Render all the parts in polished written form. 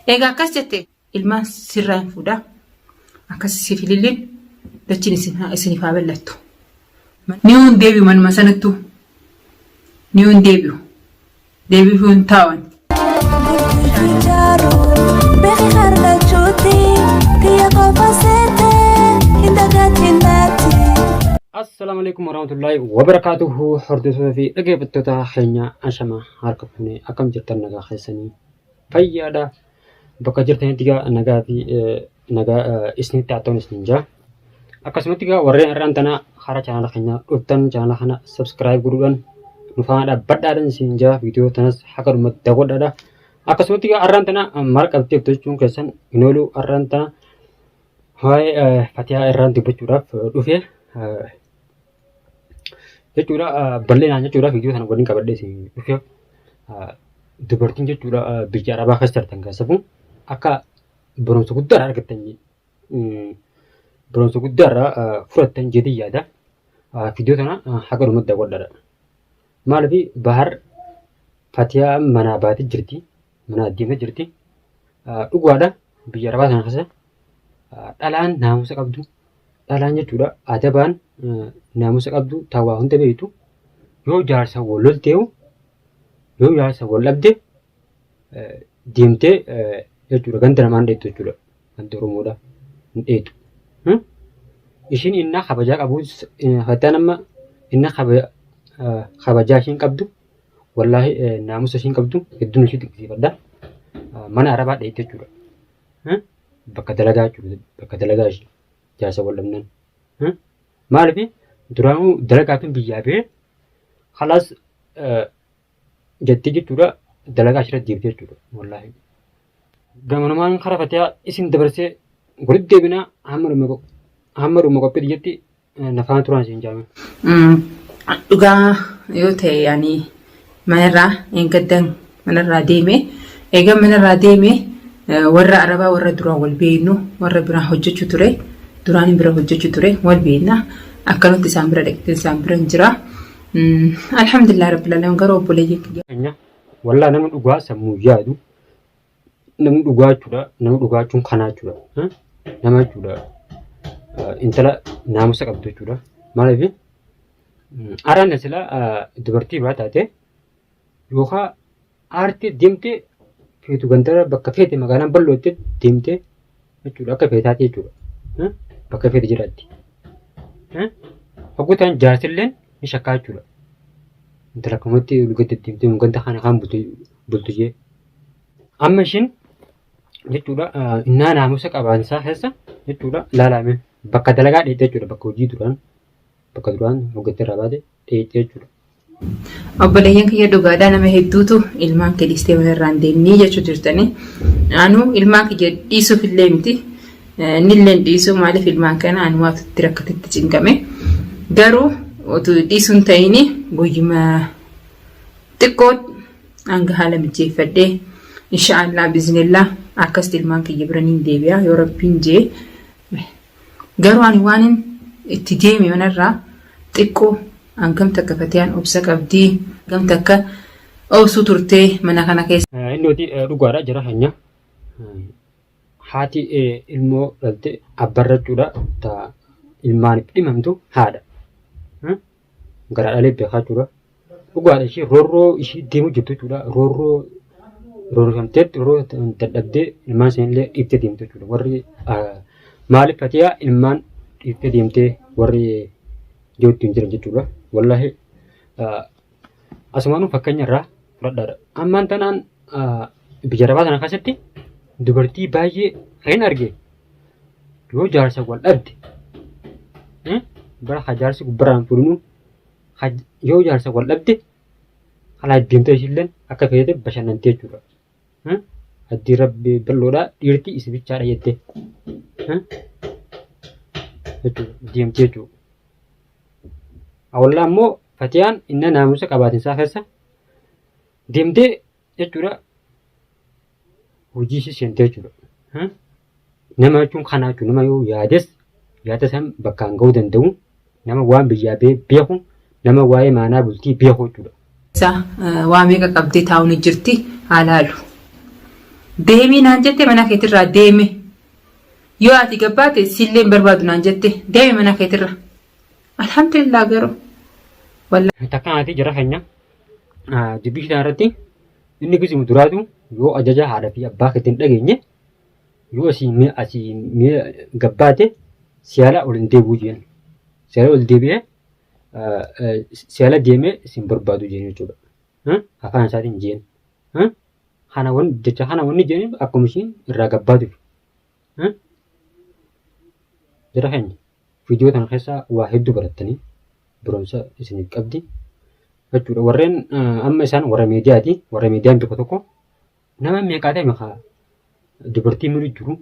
Egaa akkas jette ilmaan sirraan fuudha. Akkas sifililleen dachiin isiniif haa bal'attu. Ni hun deebi'u manuma sanattu. Ni hun deebi'u. Deebi'u hin taa'an. السلام عليكم ورحمة الله وبركاته. حردوسو في أجابتها حين أشما هاركفني أكم جرتن نجا خيسني فيادا بكجرتين تيجا نجا في نجا إسني تعطون إسنجا أكسمت تيجا ورين رانتنا خارج على خنا رتن على خنا سبسكرايب جروبان نفعنا بدأنا إسنجا فيديو تناس حكر متداول هذا أكسمت تيجا رانتنا مارك أبتيك تجون كيسن ينولو رانتنا هاي فتيا رانت بتشوف دوفيه jechuudha bal'inaan jechuudha viidiyoo sana waliin qabadhee si dhufeef dubartiin jechuudha biyya arabaa keessa jirtan keessatti akka barumsa guddaa argattan barumsa guddaa fudhattan jedhee yaada viidiyoo sana haga dhumatti daawwadhaa maaliif bahar fatiyaa manaa baatee jirti manaa deemtee jirti dhugaadha biyya arabaa sana keessa dhalaan naamusa qabdu dhalaan jechuudha adabaan naamusa qabdu taawaa hunda beektu yoo jaarsa wal lolteewu yoo jaarsa wal dhabde deemtee jechuudha ganda namaan dheettu jechuudha ganda oromoodha hin dheetu ishiin innaa kabajaa qabu fataan amma innaa kabajaa ishiin qabdu wallaahi naamusa ishiin qabdu hedduun ishii dinqisiifadha mana arabaa dheetti jechuudha bakka dalagaa jechuudha bakka dalagaa ishii jaarsa wal dhabnan maaliif duraanuu dalagaa fi biyyaa ba'ee halaas jettee jechuudha dalagaa asirratti deebitee jechuudha wallaahi. Gamanumaan karaa fatiyaa isin dabarsee walitti deebinaa hamma dhuma qophii jetti nafaan turaan isin jaame. Dhugaa yoo ta'e yaani manarraa eeggaddan manarraa deemee eegan manarraa deemee warra arabaa warra duraan wal beeknu warra biraan hojjechuu ture duraan bira hojjechuu ture wal beekna. Akkanatti isaan bira dhaqee isaan bira jira. Alhamdulillah rabbil alamin garuu obboleeyyiin kiyya. Wallaa namni dhugaa sammuu yaadu namni dhugaa jechuudha namni dhugaa jechuun kanaa jechuudha nama jechuudha intala naamusa qabdu jechuudha maaliif araan sila dubartii biraa taate yookaan aartee deemtee feetu gandara bakka feete magaalaan bal'ootte deemtee jechuudha akka feetaati jechuudha bakka feete jiraatti. Hoggutaan jaarsilleen ni shakkaa jechuudha. Intala kamatti lugatti deemtee ganda kana kan bultu jee. Amma ishiin jechuudha innaa naamusa qabaansaa keessa jechuudha laalame bakka dalagaa dheettee jechuudha bakka hojii duraan hoggatti irraa baate dheettee jechuudha. Obboleeyyan kiyya dhugaadhaa nama hedduutu ilmaan kedistee manarraan deemnii jechuu jirtanii. Anuu ilmaan kiyya dhiisuuf illee miti. Nilleen dhiisuu maaliif ilmaan kana ani waatutti rakkatetti cinqame garuu otuu dhiisuun ta'ini guyyuma xiqqoo hanga haala mijeeffadhee inshaallah biiznillah akkasitti ilmaan kiyya biraniin deebi'a yoo rabbiin jee garuu ani waan itti deeme manarraa xiqqoo hangam takka fatiyaan obsa qabdii hangam takka obsuu turtee mana kana keessa. Inni dhugaadha jira hanya. Haati ilmoo dhalte abbarra jechuudha ta'a ilmaaniif dhimamtu haadha. Garaa dhalee beekaa jechuudha. Dhugaadha ishee roorroo ishee deemu jirtu jechuudha. Roorrifamteetti yeroo dadhabdee ilmaan isaaniillee dhiiftee deemtu jechuudha. Warri maaliif fatiyaa ilmaan dhiiftee deemtee warri jiruutti hin jiran jechuudha. Wallaahi asumaan fakkeenya irraa fudhadhaadha. Ammaan tanaan biyya arabaa sana keessatti dubartii baay'ee hin arge yoo jaarsa wal dhabde bara jaarsi gubbaraan fuudhinu yoo jaarsa wal dhabde halaa deemtee ishilleen akka feete bashannantee jechuudha. Addii rabbi bal'oodhaa dhiirtii isi bichaadha jettee deemtee jechuudha. Awwallaa immoo fatiyaan inni naamusa qabaatinsaa keessa deemtee jechuudha. Hojii ishee seentee jechuudha. Nama jechuun kanaa jechuun nama yoo yaada san bakkaan gahuu danda'u nama waan biyyaa beeku nama waa'ee maanaa bultii beeku jechuudha. Waa meeqa qabdee taa'uun jirti haa laalu. deemii naan jette mana keetirraa deeme. Yoo ati gabbaate silleen barbaadu naan jette deeme mana keetirra. Alhamdulillah garuu. Takkaanaati jara keenya dubbii isaa irratti inni kisimu duraatu yoo ajaja haadha fi abbaa keetiin dhageenye yoo asii gabbaate siyaala ol hin deebi'u jeen. Siyaala ol deebi'ee siyaala deemee isin barbaadu jeen jechuudha. Afaan isaatiin jeen. Jecha kana wanni jeen akkuma ishiin irraa gabbaatuuf. Jara keenya viidiyoo kana keessaa waa hedduu barattanii barumsa isiniif qabdi jechuudha. Warreen amma isaan warra miidiyaati. Warra miidiyaan tokko tokko nama meeqaa ta'e maqaa dubartii miidhu jiru,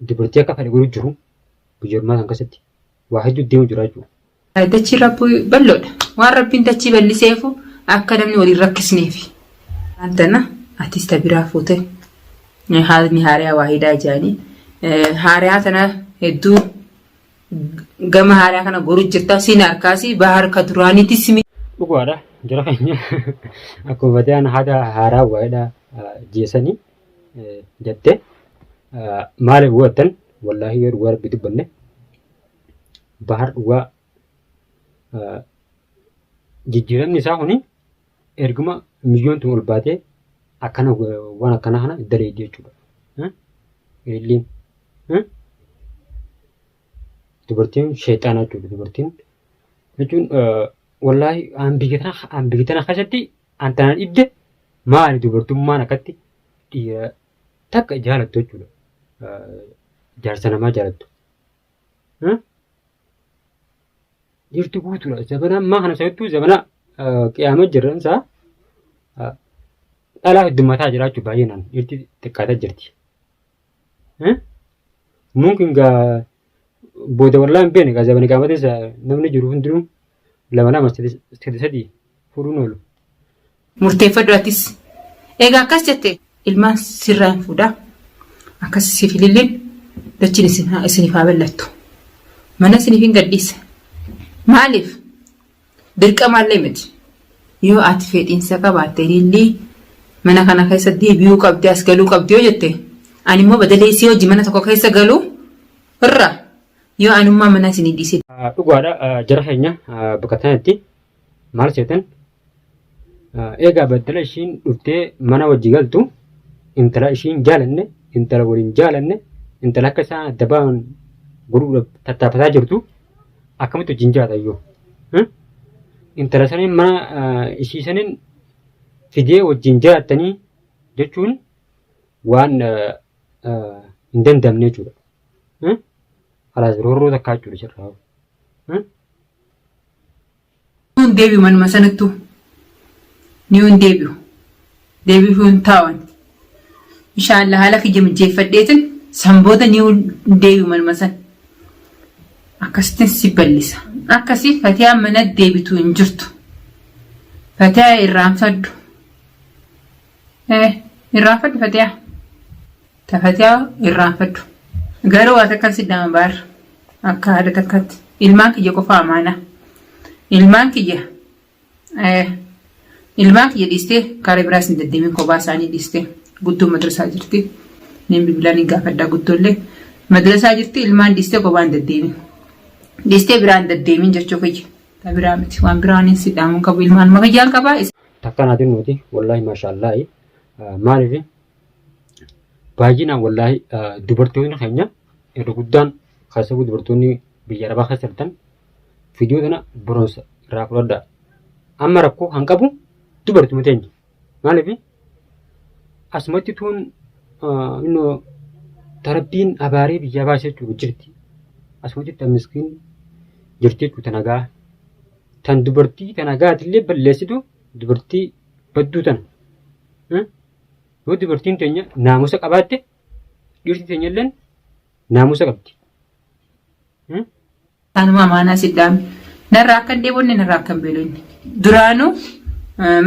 dubartii akka fedhe godhu jiru biyyoormaa kan keessatti waa hedduu deemu jira jechuudha. Dachii rabbii bal'oodha. Waan rabbiin dachii bal'iseefu akka namni waliin rakkisneefi. Wantana atis tabiraa fuute haalli haariyaa waahidaa jedhanii haariyaa tana hedduu gama haaraa kana goruu jirta siin harkaasi bahar ka duraaniitti simi. Dhugaadha jara keenya akkuma bataan haadha haaraa waa'eedha jeesanii jettee maaliif hubattan wallaahi yoo dhugaa rabbi dubbanne bahar dhugaa jijjiiramni isaa kuni erguma miliyyoontu ol baatee akkana waan akkana kana daleedii jechuudha. Illiin dubartiin sheexaanaa jechuudha. Dubartiin jechuun wallaahi biyya tana keessatti antanaan dhibde maali dubartummaan akkatti dhiira takka jaalattu jechuudha. Jaarsa namaa jaalattu. Jirti guutuudha. Zabana ammaa kana keessattuu zabana qiyaama jirransaa dhalaa heddummataa jiraachuu baay'inaan jirti xiqqaataa jirti. Mungkin gaa booda wallaan beene gaa zabana qaamates namni jiru hundinuu lama sadii fuudhuun oolu. Murteeffadhu atis. Egaa akkas jette ilmaan sirraan fuudhaa. Akkas siifililleen dachiin isiniif haa bal'attu. Mana isiniif hin gadhiisa. Maaliif? Dirqamaallee miti. Yoo ati fedhiinsa qabaatte illee mana kana keessa deebi'uu qabdi as galuu qabdi yoo jette ani immoo badalee si hojii mana tokko keessa galuu irra yoo anummaa mana isinii dhiise. Dhugaadha jara keenya bakka kanatti maal seetan egaa baddala ishiin dhuftee mana wajji galtu intala ishiin jaalanne intala waliin jaalanne intala akka isaan adda ba'an godhuudhaaf tattaafataa jirtu akkamitti wajjin jaalayyoo. Intala saniin mana ishii saniin fidee wajjin jaalatanii jechuun waan hin dandamne jechuudha. Alaas roorroo takkaa jechuudha sirraa. Ni deebi'u manuma sanattuu ni deebi'u. Deebi'uu hin taa'an. Inshaallah haala kiyya mijeeffadheetin sanboota ni deebi'u manuma san. Akkasitti si ballisa. Akkasii Fatiyaa mana deebitu hin jirtu. Fatiyaa irraanfadhu. Irraanfadhu Fatiyaa. Fatiyaa irraanfadhu. Garuu waan takkan si dama baar. Akka haadha takkatti. Ilmaan kiyya qofa amaana. Ilmaan kiyya dhiistee karaa biraas hin deddeemin kophaa isaanii dhiistee guddoo madrasaa jirti. Neen bilbilaan hin gaafadhaa guddoollee madrasaa jirti ilmaan dhiistee kophaa hin deddeemin. Dhiistee biraan deddeemin jechuu kiyya. Ta biraa miti waan biraan hin sidhaamuun qabu ilmaan makayyaan qabaa. Takkanaatiin nuti wallaahi maashaallahi maaliif baay'inaan wallaahi dubartoonni keenya irra guddaan keessatti dubartoonni biyya arabaa keessa jirtan viidiyoo kana barumsa irraa fudhadhaa. Amma rakkoo kan qabu dubartuma teenya. Maaliif asumatti tuun tarabbiin abaaree biyya baasee jechuudha jirti. Asumatti miskiin jirti jechuudha nagaa. Tan dubartii tanagaatillee balleessitu dubartii badduu tana. Yoo dubartiin teenya naamusa qabaatte dhiirti teenya illee naamusa qabdi. Kanuma amaanaa sidhaame. Narraa akkan dheebonne narraa akkan beelonni. Duraanuu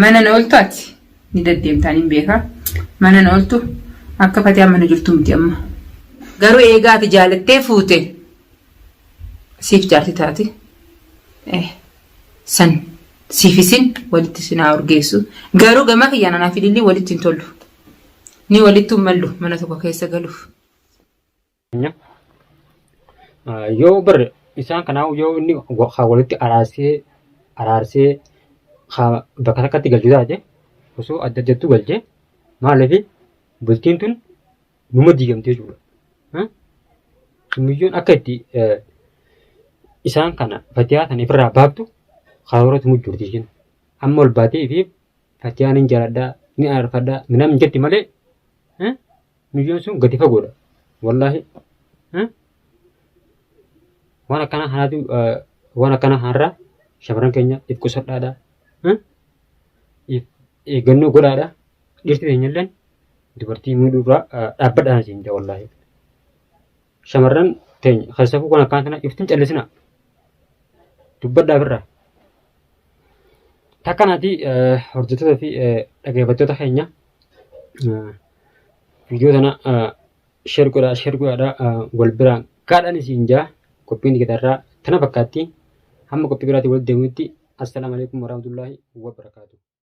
mana na ooltu ati ni deddeemtaan hin beekaa. Mana na ooltu akka Fatiyaan mana jirtu miti amma. Garuu eegaa ati jaalattee fuute siif jaarti taate. San siifisin walitti sinaa urgeessu. Garuu gama kiyyaan anaa fidillee walitti hin tollu. ni walittu mallu mana tokko keessa galuuf. Yoo bar isaan kanaaf yoo inni walitti araarsee bakka takkatti galchu taate osoo adda addattuu galchee maaliif bultiin tun numa diigamtee jechuudha. Miyyoon akka itti isaan kana Fatiyyaa sana ofirraa baaftu karooratu mujjurti ishiin. Amma ol baatee fi Fatiyyaan hin jaaladhaa ni aarfadhaa minam hin jetti malee miyyoon sun gadi fagoodha. Wallaahi waan akkana har'a shamarran keenya if qusadhaadha. Eeggannoo godhaadha. Dhirti teenyalleen dubartii miidhuurraa dhaabbadhaan siin jaa wallaahi. Shamarran teenya keessafuu kan akkaan sana iftiin callisina. Dubbadhaaf irraa. Takkanaati hordoftoota fi dhaggeeffattoota keenya viidiyoo sana sheer godhaadhaa wal biraan gaadhaan isiin jaa qophiin gitarraa tana fakkaatti hamma qophii biraatii walitti deemuutti assalaamu alaikum warahmatullaahi wabarakaatuh.